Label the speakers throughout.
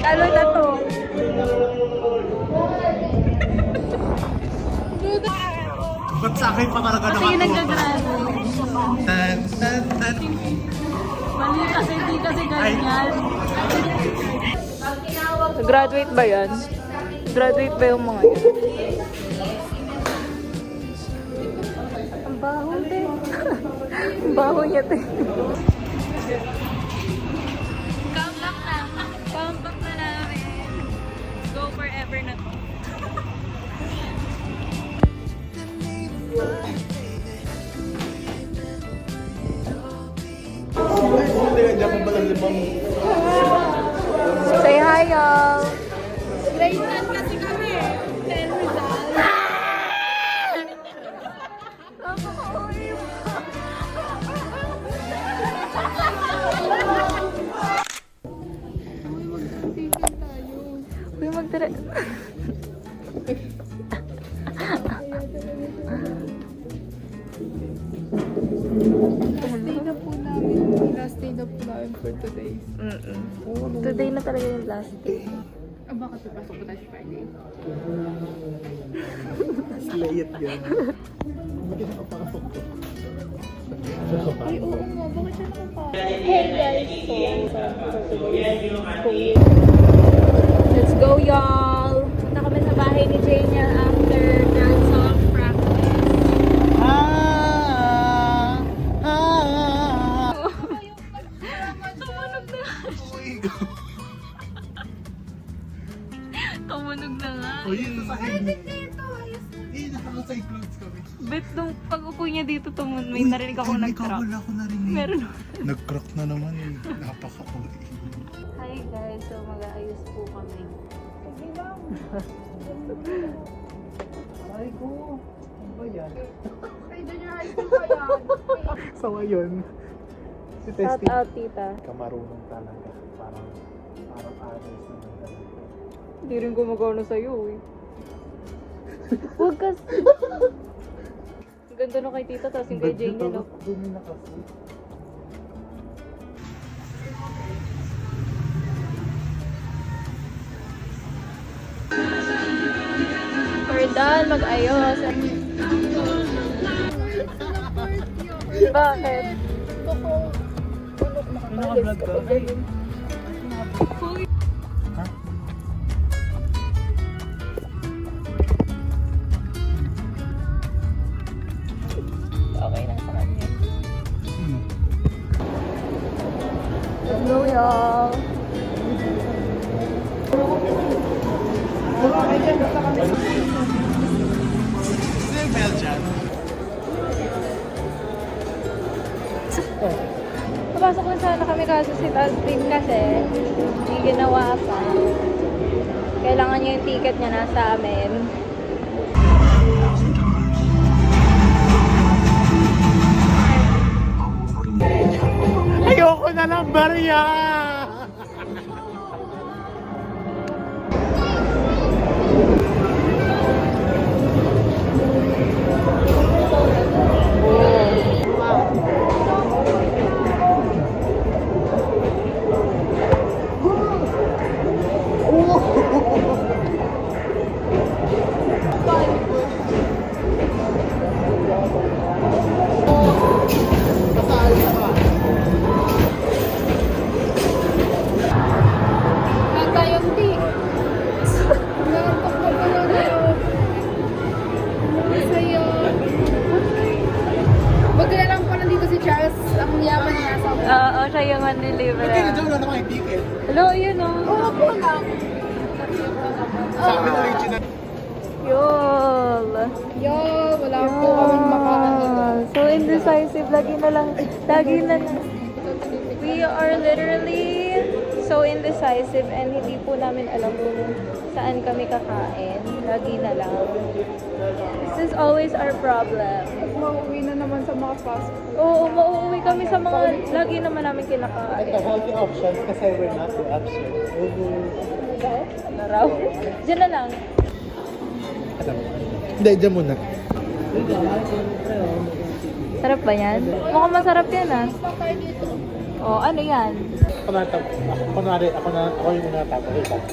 Speaker 1: Ano na to?
Speaker 2: Ba't sa akin pa talaga
Speaker 1: Kasi yung
Speaker 2: nakatuwa?
Speaker 1: nag-graduate.
Speaker 2: Tan, tan, tan.
Speaker 1: Mali kasi, hindi kasi ganyan. Graduate ba yan? Graduate ba yung mga yan? Ang baho, te. Ang baho niya, te. Comeback na. Comeback na namin. Go forever na to. Say hi, y'all. Grade 10 kasi kami. 10 results. Napaka-uwi mo. Uy, magtitigil tayo. Uy, magtira...
Speaker 3: Stay na po namin. Last day na po namin for today.
Speaker 1: Today na talaga yung last day.
Speaker 3: Ah, bakit papasok po tayo sa Friday?
Speaker 2: Slayet yan. Bakit nakapasok ko?
Speaker 3: Ay, oo nga. Bakit siya nakapasok?
Speaker 1: Hey guys, let's go y'all! Punta kami sa bahay ni Jania after dance song practice. Tumunog na nga.
Speaker 2: O yun, sa akin. Eh, nakaka-side clothes kami.
Speaker 1: Bet nung pag-upo niya dito may narinig ako nag-crack.
Speaker 2: Wala ko narinig.
Speaker 1: Meron.
Speaker 2: Nag-crack na naman eh. Napaka-uli.
Speaker 1: Hi guys, so mag-aayos po kami.
Speaker 2: Ay ko. Ano ba yan?
Speaker 3: Ay, doon yung high school pa yan.
Speaker 2: So ngayon, si
Speaker 1: Shout
Speaker 2: Testing.
Speaker 1: out tita.
Speaker 2: Kamarunong talaga. Parang honest naman talaga.
Speaker 1: Hindi rin gumagana sa'yo eh. Huwag kasi. Ang ganda no kay tita, tapos yung kay Jania no.
Speaker 2: Dumi na kasi.
Speaker 1: We're done mag-ayos. Bakit?
Speaker 2: Ano naka-vlog ka? Ha?
Speaker 1: Okay lang sa kanya.
Speaker 2: Sino?
Speaker 1: Hello y'all.
Speaker 2: Sino yung Belgian?
Speaker 1: Papasok na sana kami kaso si Taslim kasi hindi ginawa pa. Kailangan niya yung ticket niya nasa amin.
Speaker 2: Ayoko na ng barya!
Speaker 3: Ganda yung di. Nantok na pala na yun. Masaya. Buti na lang po nandito si Charles. Ang yaman niya sa akin.
Speaker 1: Oo, siya yung man-deliver.
Speaker 2: Hindi, dyan wala naman yung ticket.
Speaker 1: Hello, yun o.
Speaker 3: Oo po lang.
Speaker 2: Sa akin original.
Speaker 1: Yol.
Speaker 3: Yo, wala po kami makaano.
Speaker 1: So indecisive. Lagi na lang. We are literally so indecisive and hindi po namin alam kung saan kami kakain. Lagi na lang. This is always our problem.
Speaker 3: At mauwi na naman sa mga fast food.
Speaker 1: Oo, mauuwi kami sa mga lagi naman namin
Speaker 2: Ito,
Speaker 1: kinakain.
Speaker 2: healthy options kasi we're not the option.
Speaker 1: Ano raw? Diyan na lang.
Speaker 2: Hindi, dyan muna.
Speaker 1: Sarap ba yan? Mukhang masarap yan ah.
Speaker 3: Pa tayo dito.
Speaker 1: Oh, ano yan?
Speaker 2: Ako na tap. Ako yung muna tap. Okay, tap.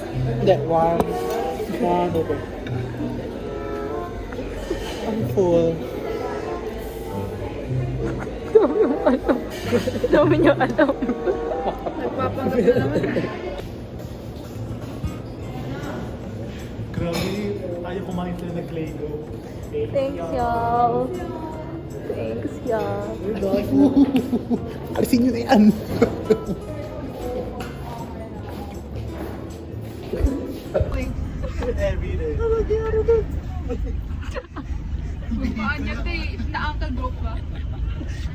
Speaker 2: Hindi, one, two. I'm full.
Speaker 1: Dami niyo alam.
Speaker 3: Nagpapanggap na naman.
Speaker 2: Grabe, ayaw kumain sila ng Claygo.
Speaker 1: Thanks, y'all. Thanks, y'all.
Speaker 2: Alisin nyo na yan. Every day.
Speaker 3: Baan niya, te. Na-uncle group ba?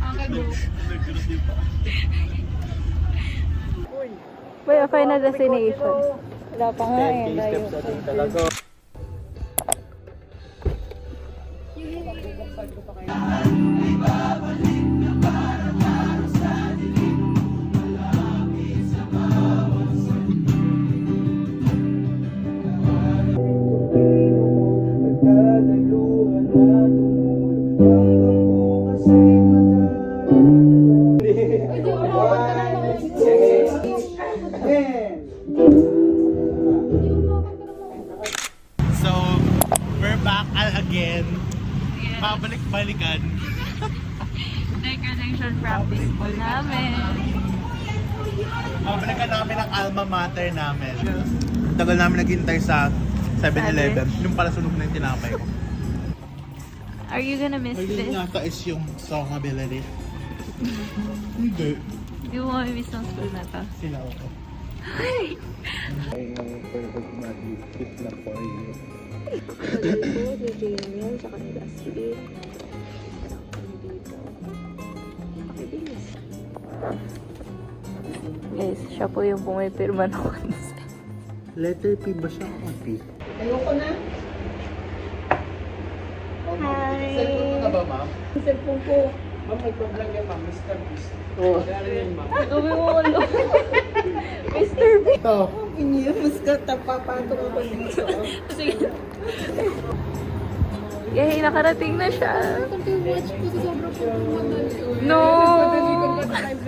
Speaker 3: Uncle group.
Speaker 1: Wait, final destination. Wala pa nga eh.
Speaker 2: 10K
Speaker 1: Layo
Speaker 2: steps
Speaker 1: pa.
Speaker 2: natin talaga. So, we're back again. Babalik-balikan.
Speaker 1: Decoration practice po namin.
Speaker 2: Babalikan namin ang alma mater namin. Tagal namin naghintay sa 7-Eleven. Yung pala sunog na yung tinapay ko.
Speaker 1: Are you gonna miss
Speaker 2: Ayun
Speaker 1: this?
Speaker 2: yata is yung song ability. Hindi.
Speaker 1: Di mo mamimiss ng school na to.
Speaker 2: Sila ako. Perfect magic is not for you.
Speaker 1: Ko, si Jamie, tsaka ni Dusty. Guys, siya po yung pumipirma ng consent.
Speaker 2: Letter P ba siya o P?
Speaker 3: Ayoko na.
Speaker 1: Hi!
Speaker 2: Cellphone na ba, ma'am?
Speaker 3: Cellphone ko.
Speaker 2: Ma'am, may problem yan, ma'am. Mr. Beast.
Speaker 1: Oh. Gabi mo ko lang. Mr. B.
Speaker 2: Ito.
Speaker 3: Iniyamas ka, tapapatong ako dito.
Speaker 1: Sige. Yay, nakarating na siya.
Speaker 3: Kung watch ko sa sobrang pagkamadali.
Speaker 1: No!
Speaker 3: Madali ko ba tayo?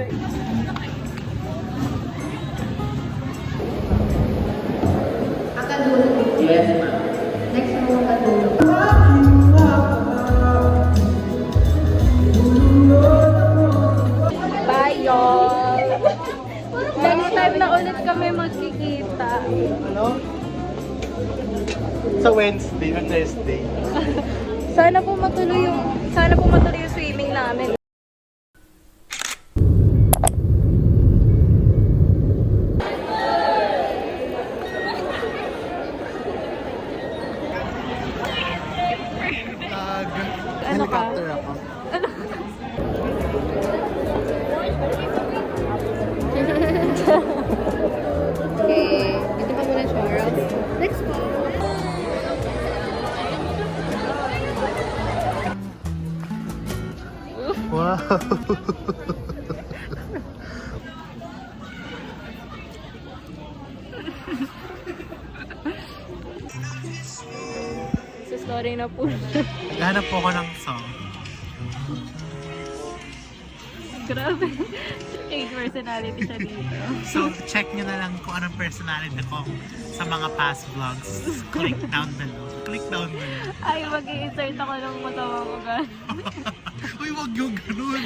Speaker 1: Bye, y'all! Next time na ulit kami magkikita.
Speaker 2: Ano? Sa Wednesday o Thursday.
Speaker 1: Sana po matuloy yung swimming namin. Ano ka?
Speaker 2: Helicopter ako.
Speaker 3: Okay, dito ka muna, Charles. Next go.
Speaker 2: Wow!
Speaker 1: So sorry na po.
Speaker 2: Naghanap po ako ng song.
Speaker 1: Grabe. Strange personality siya dito.
Speaker 2: So, check nyo na lang kung anong personality ko sa mga past vlogs. Click down below. Click down below.
Speaker 1: Ay, mag-i-insert ako ng masamang ugat.
Speaker 2: Uy, wag yung ganun.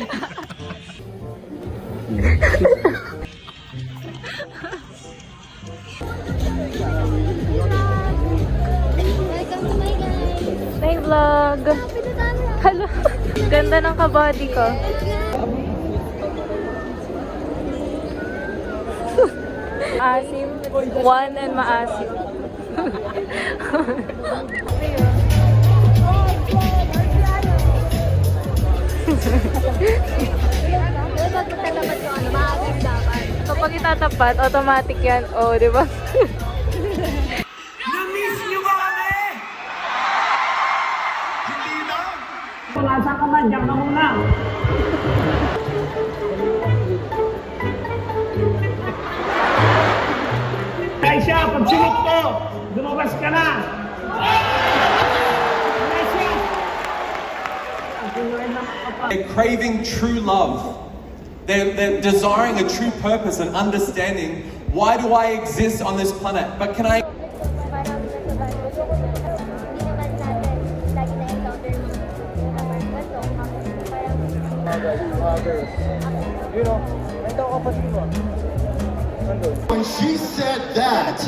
Speaker 3: Welcome to my guys.
Speaker 1: May vlog. Hello. Ganda ng kabody ko. Asim. One and maasim. Kapag itatapat, automatic yan. Oh, di ba?
Speaker 2: Na-miss nyo ba kami? Hindi na!
Speaker 4: Nasaan ka man? Diyan ka muna. Kaya siya, pag sunod ko, lumabas ka na.
Speaker 5: They're craving true love. They're desiring a true purpose and understanding, why do I exist on this planet? But can I...
Speaker 6: Parang nasa bago, hindi naman natin lagi na-encounter yung number one, so parang
Speaker 7: When she said that,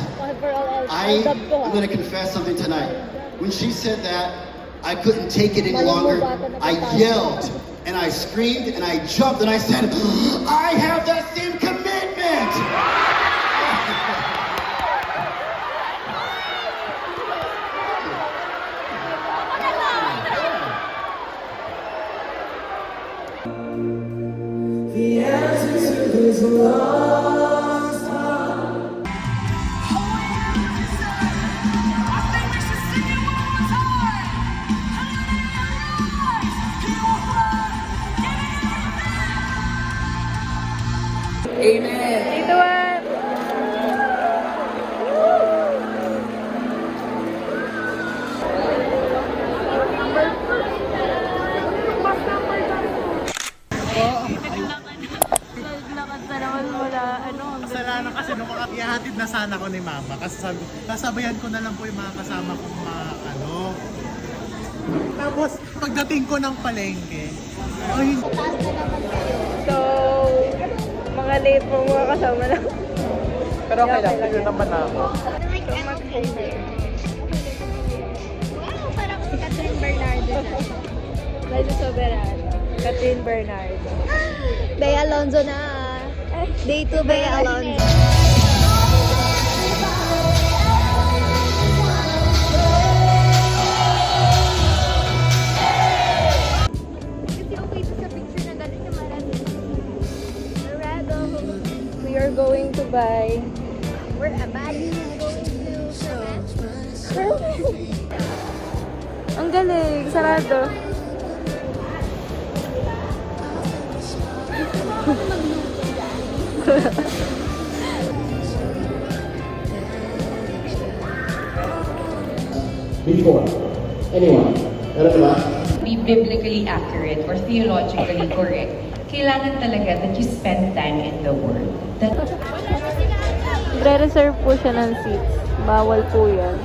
Speaker 7: I'm going to confess something tonight. When she said that, I couldn't take it any longer. I yelled and I screamed and I jumped and I said, I have that same commitment.
Speaker 1: Dito one. Naglakad na naman wala,
Speaker 2: Kasalanan kasi nung ihahatid na sana ko ni Mama. Kasi sasabayan ko na lang po yung mga kasama kong mga Tapos, pagdating ko ng palengke, ay,
Speaker 1: So, mga late po mga kasama lang.
Speaker 2: pero okay lang, yun naman ako.
Speaker 6: wow, parang si Catherine Bernardo na.
Speaker 1: Liza Soberano, Catherine Bernardo.
Speaker 6: Bea Alonzo na. Day 2, Bea Alonzo. Kasi okay to sa picture na ganun yung maraming. Dorado.
Speaker 1: We are going to buy
Speaker 6: We're going to
Speaker 1: ang galing, sarado.
Speaker 7: Before anyone,
Speaker 8: be biblically accurate or theologically correct, kailangan talaga that you spend time in the Word. That
Speaker 1: Re-reserve po siya ng seats. Bawal po yan.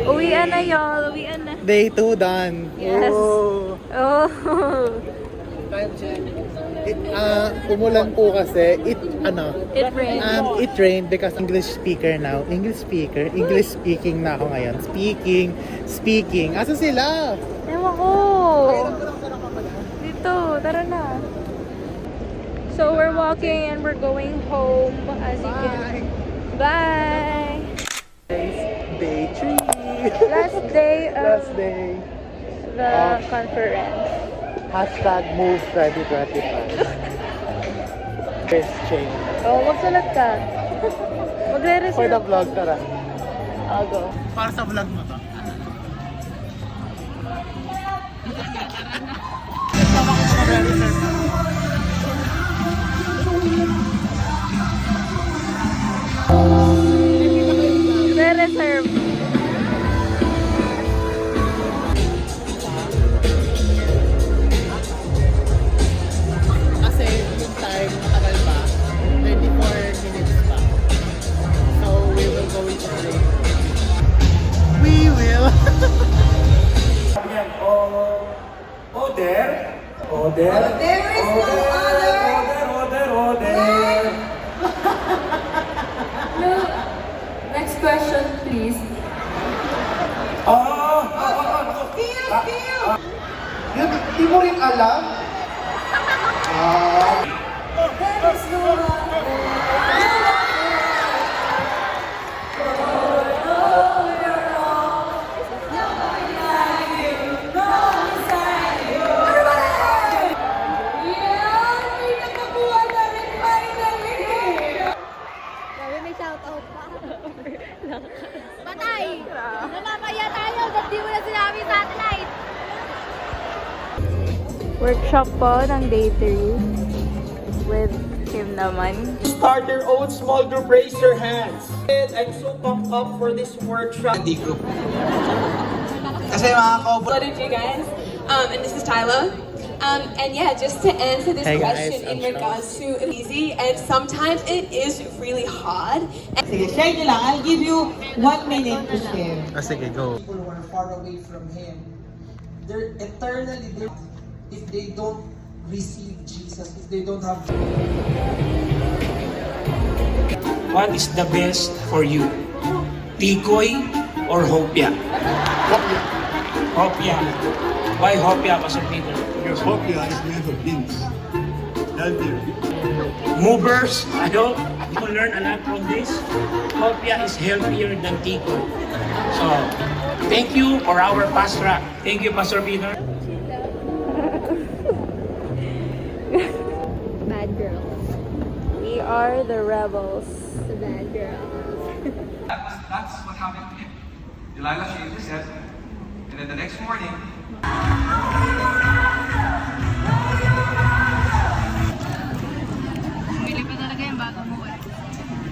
Speaker 1: Uwian na y'all, uwian na.
Speaker 2: Day 2 done.
Speaker 1: Yes.
Speaker 2: Oh.
Speaker 1: Oh.
Speaker 2: Umulan po kasi.
Speaker 1: It rained.
Speaker 2: It rained because English speaker now. English speaking na ako ngayon. Speaking. Asa sila?
Speaker 1: Ewan ko. Dito, tara na. So we're walking and we're going home as you can. Bye!
Speaker 2: Day 3.
Speaker 1: Last day of
Speaker 2: Last day.
Speaker 1: the conference.
Speaker 2: #move 2025. Best change.
Speaker 1: Oh, magsulat ka.
Speaker 2: For
Speaker 1: Magre-reserve.
Speaker 2: the vlog, tara.
Speaker 1: I'll go.
Speaker 2: Para sa vlog mo to.
Speaker 1: Re-reserve.
Speaker 2: Kasi yung time, matagal pa. 24 minutes pa. So, we will go into the We will.
Speaker 4: Order. There is no other. Order.
Speaker 8: next question, please.
Speaker 7: Di mo rin alam?
Speaker 6: Grabe, may shoutout pa. Patay! Namamaya tayo, ba't di mo na sinabi satellite?
Speaker 1: Workshop po ng day 3 with him naman.
Speaker 4: Start your own small group. Raise your hands. I'm so pumped up for this workshop.
Speaker 9: Kasi mga kaubo.
Speaker 8: Hello you guys, and this is Tyler.
Speaker 9: And yeah, just to answer this
Speaker 2: Hey guys,
Speaker 9: question in
Speaker 2: I'm
Speaker 9: regards to easy, and sometimes it is really hard.
Speaker 10: Sige, share nyo lang. I'll give you 1 minute to share.
Speaker 2: Sige, go.
Speaker 11: People who are far away from Him, they're eternally there if they don't receive Jesus, if they don't have.
Speaker 12: What is the best for you? Tikoy or Hopia?
Speaker 7: Hopia.
Speaker 12: Hopia. Why Hopia, Pastor Peter?
Speaker 7: Because Hopia is made of beans. Healthier.
Speaker 12: Movers, I hope you learn a lot from this. Hopia is healthier than Tikoy. So, thank you for our pastor. Thank you, Pastor Peter.
Speaker 6: Bad girls.
Speaker 1: We are the rebels.
Speaker 6: The bad girls.
Speaker 5: That's what happened to him. Delilah shaved his head, and then the next morning,
Speaker 1: Bumili pa talaga yung bago mo.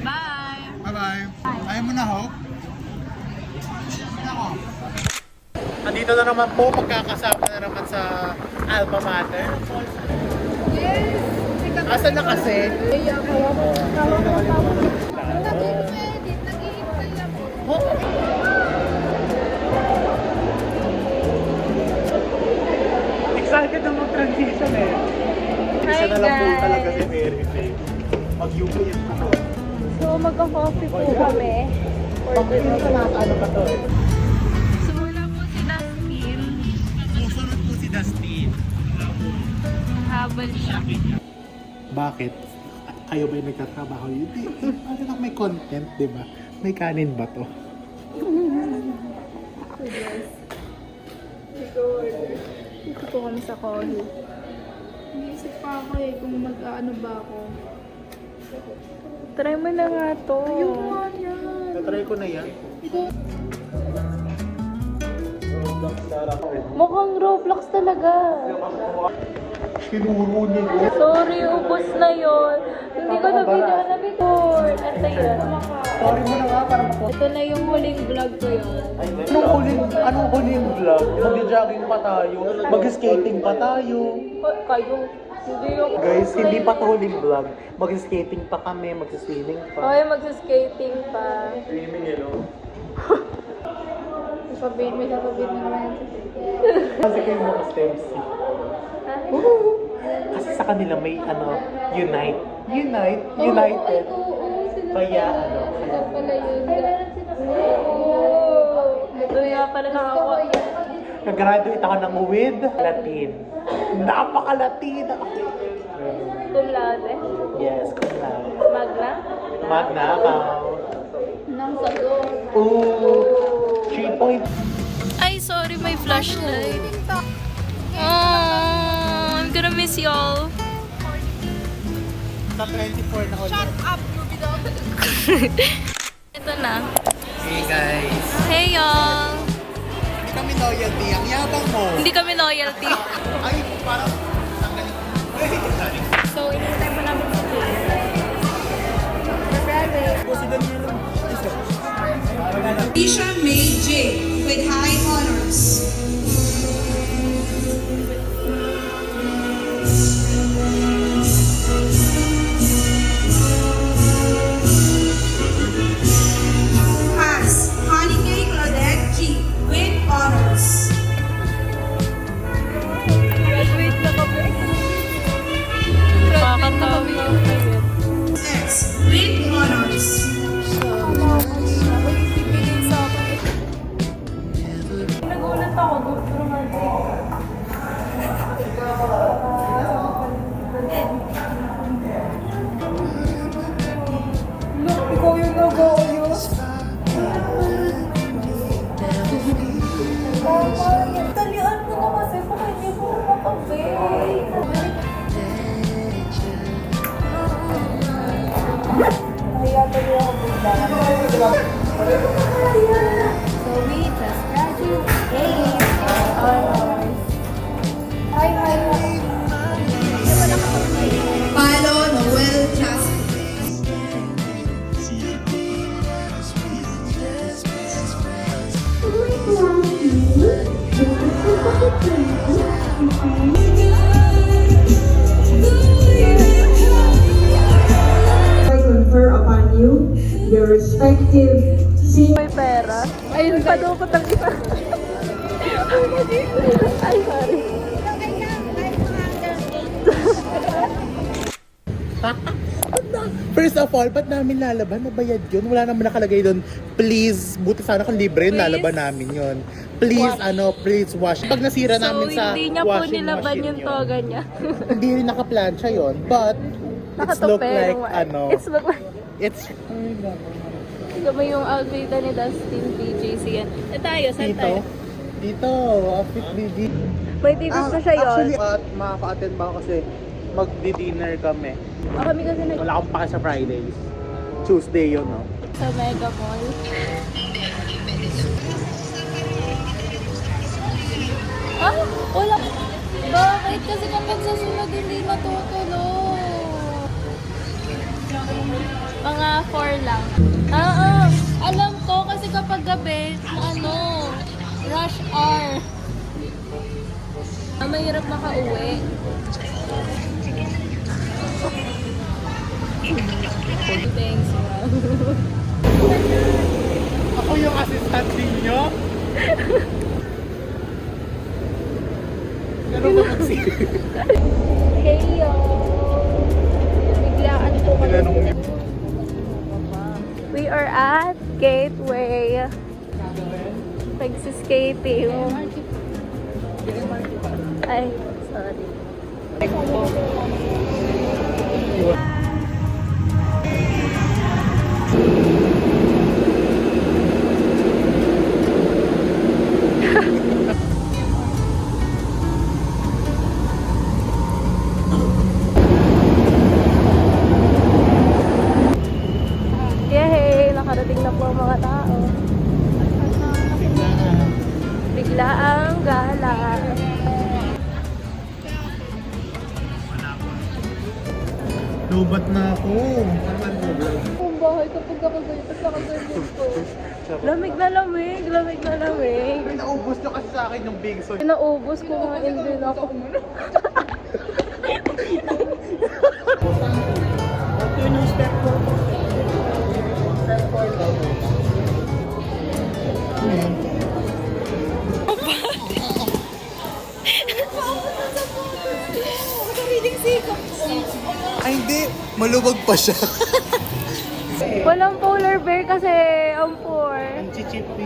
Speaker 1: Bye!
Speaker 7: Bye-bye. Ayaw mo na, Hope?
Speaker 2: Andito na naman po, magkakasama na naman sa Alma Mater.
Speaker 3: Yes!
Speaker 2: Asan na kasi? Excited na mag-transition eh. Isa na lang po talaga si Mary Faye. Mag-UPS po.
Speaker 1: So, magka-coffee po kami.
Speaker 2: Bakit na ano pa to eh?
Speaker 1: So, wala po si Dustin.
Speaker 2: Susunod po si Dustin.
Speaker 1: Habal siya.
Speaker 2: Bakit? Kayo ba yung nagtatrabaho? Hindi. Bakit ako may content, di ba? May kanin ba to?
Speaker 1: Dito po kami sa coffee.
Speaker 3: Naisip pa ako eh kung mag-ano ba ako.
Speaker 1: Try mo na nga to.
Speaker 3: Ayoko nga yan.
Speaker 2: Natry ko na yan.
Speaker 1: Mukhang Roblox talaga.
Speaker 2: Tinuro niya.
Speaker 1: Sorry, ubos na yon. Hindi ko na-video na before. Antay na.
Speaker 2: Sorry mo na nga para mako.
Speaker 1: Ito na yung huling vlog ko yun.
Speaker 2: Anong huling vlog? Mag-jogging pa tayo. Mag-skating pa tayo.
Speaker 1: Kayo. Hindi yung...
Speaker 2: Guys, hindi pa to huling vlog. Mag-skating pa kami, mag-swimming pa.
Speaker 1: Okay, magsa-skating pa.
Speaker 2: Swimming, you know.
Speaker 3: May sasabihin na naman.
Speaker 2: Kasi kayo mga steps. Kasi sa kanila may unite. United. Kaya
Speaker 3: Sila pala yun.
Speaker 1: Ito nga pala nakakuha.
Speaker 2: nag-graduate ako ng with Latin. Napaka-Latin!
Speaker 1: Cum laude?
Speaker 2: Yes, cum laude.
Speaker 1: Magna?
Speaker 2: Magna ka.
Speaker 3: Nang sago.
Speaker 2: Ooh! 3 point.
Speaker 1: Ay, sorry, may flashlight. Oh, I'm gonna miss y'all.
Speaker 2: Sa 24 na ulit.
Speaker 3: Shut up, Ruby dog.
Speaker 1: Ito na.
Speaker 2: Hey guys.
Speaker 1: Hey y'all.
Speaker 2: Hindi kami loyalty. Ang yabang mo.
Speaker 1: Hindi kami loyalty.
Speaker 2: Ay, parang tanggalin.
Speaker 1: So, inintay mo namin sa
Speaker 9: Tisha May J. with high honors. Has Honey Claudette G. with honors.
Speaker 1: Graduate na kami. Nakakatawa.
Speaker 9: X. with honors.
Speaker 1: Nagulat ako doon, pero
Speaker 3: Look, ikaw yung nag-ayos.
Speaker 1: talian ko na kasi baka hindi ko makapag-bake.
Speaker 6: So we just graduated. Hi, hi, hi.
Speaker 9: Palo Noel Jasper.
Speaker 6: Thank you.
Speaker 10: their respective senior.
Speaker 1: May pera. Ayun, padukot ang isa. Ay, sorry.
Speaker 2: First of all, ba't namin lalaban? Nabayad yun. Wala naman nakalagay doon. Please, buti sana kung libre yun,
Speaker 1: Please?
Speaker 2: lalaban namin yun. Please, please wash. Pag nasira namin sa
Speaker 1: hindi niya po
Speaker 2: washing
Speaker 1: nilaban
Speaker 2: machine
Speaker 1: yung toga niya.
Speaker 2: Hindi rin nakaplansya yun. But, it's look like, it's...
Speaker 1: Ito mo yung outfit ni Dustin, PJC yan. Tayo, saan tayo?
Speaker 2: Dito, outfit BB.
Speaker 1: May titis na siya yun.
Speaker 2: Actually, makaka-attend ba ako kasi magdi-dinner kami.
Speaker 1: Kami kasi
Speaker 2: Wala akong pake sa Fridays. Tuesday yun, no?
Speaker 1: sa Mega Mall. Ah, wala. Bakit? Kasi kapag sa sunod hindi natutulog. Mga 4 lang. Alam ko kasi kapag gabi, rush hour. Mahirap makauwi. Thanks, ma'am.
Speaker 2: Ako yung assistant ninyo? Ano ba
Speaker 1: Heyo! Biglaan po kami. We are at Gateway. Nagsiskating. Ay, sorry. Yay! Nakarating na po ang mga tao. Bigla ang gala.
Speaker 2: Lubat na ako.
Speaker 1: Kung bahay kapag ako ganyan, tapos nakaganyan ko. Lamig na lamig, lamig na lamig.
Speaker 2: Naubos nyo kasi sa akin yung bingso.
Speaker 1: Naubos ko nga din ako.
Speaker 2: Yun yung step 4. Step 4 daw. Ay, hindi. Maluwag pa siya.
Speaker 1: Walang polar bear kasi ang poor.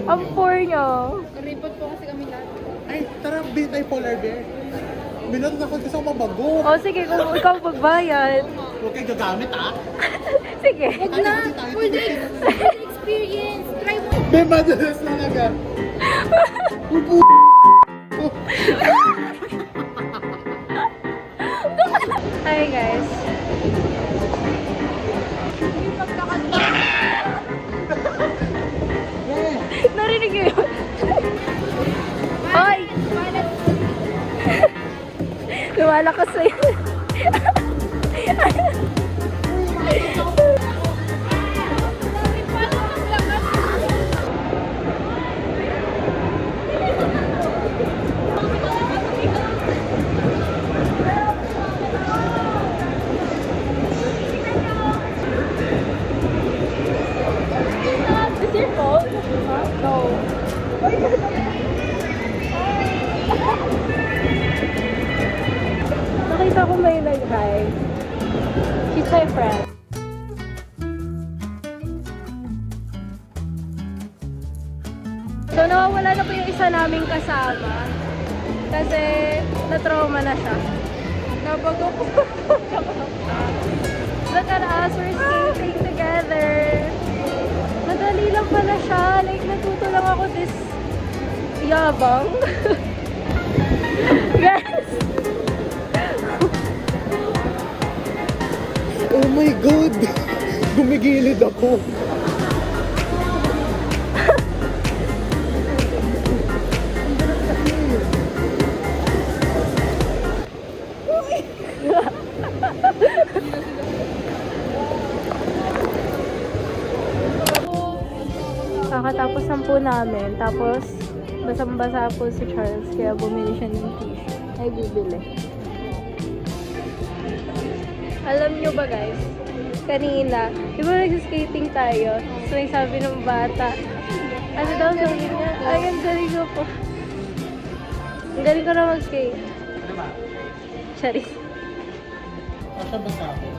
Speaker 1: Ang poor nyo.
Speaker 3: Report po kasi kami lahat.
Speaker 2: Ay, tara, bin tayo polar bear. Binot na ko gusto ko mabago.
Speaker 1: O sige, kung ikaw magbayad.
Speaker 2: Huwag kayo gagamit, ha?
Speaker 1: Sige.
Speaker 3: Wag na! For the experience! Try mo!
Speaker 2: Be, madalas talaga.
Speaker 1: Hi guys. Narinig niyo yun? Ay! Lumalakas na yun. Is your phone? No. Nakita ko may nag-hi. She's my friend. So, nawawala na po yung isa naming kasama. Kasi, na-trauma na siya. Nabago po. Look at us, we're skating together. Madali lang pala siya. Like, natuto lang ako this yabang. Guys!
Speaker 2: Oh my God! Gumigilid ako.
Speaker 1: Kakatapos ng po namin. Tapos, basang-basa po si Charles. Kaya bumili siya ng tissue. Ay, bibili. Alam nyo ba guys? kanina, di ba nag-skating tayo? So, may sabi ng bata, ano daw sabi niya? Ay, ang galing ko po. Ang galing ko na mag-skate.
Speaker 2: Ano ba?
Speaker 1: Charis.
Speaker 2: Basta ba sa akin?